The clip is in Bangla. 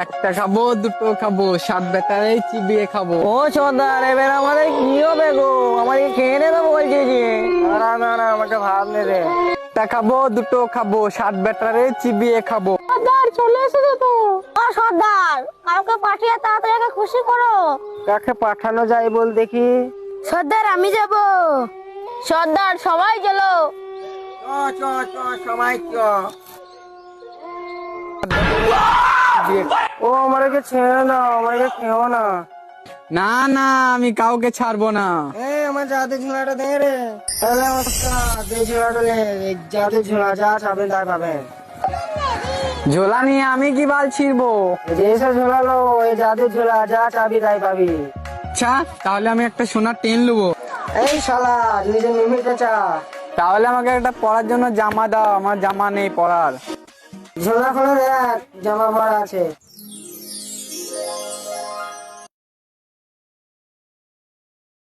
একটা খাবো, দুটো খাবো, সাত বেটারে চিবিয়ে খাবো। ও সর্দার, এবার আমাদের কি হবে গো? আমাকে খেয়ে নেবে বলছে যে। না না না, আমাকে ভাব নে রে। একটা খাবো, দুটো খাবো, সাত বেটারে চিবিয়ে খাবো। সর্দার চলে এসেছো তো? ও সর্দার, কাউকে পাঠিয়ে তাড়াতাড়ি একে খুশি করো। কাকে পাঠানো যায় বল দেখি। সর্দার আমি যাব। সর্দার সবাই চলো। চ চ চ, সবাই চ। ও আমাকে ছেড়ে দাও, আমাকে খেও না। না না, আমি কাউকে ছাড়বো না। আমার জাদু ঝোলাটা দে রে। তাহলে আমার দে ঝোলাটা নে, জাদু ঝোলা যা চাবেন তাই পাবেন। ঝোলা নিয়ে আমি কি বাল ছিড়বো? এসে ঝোলালো, এই জাদু ঝোলা যা চাবি তাই পাবি। আচ্ছা, তাহলে আমি একটা সোনার টেন নেবো। এই শালা, নিজে মিমিটা চা। তাহলে আমাকে একটা পরার জন্য জামা দাও, আমার জামা নেই পরার। ঝোলা খুলে দেখ, জামা ভরা আছে।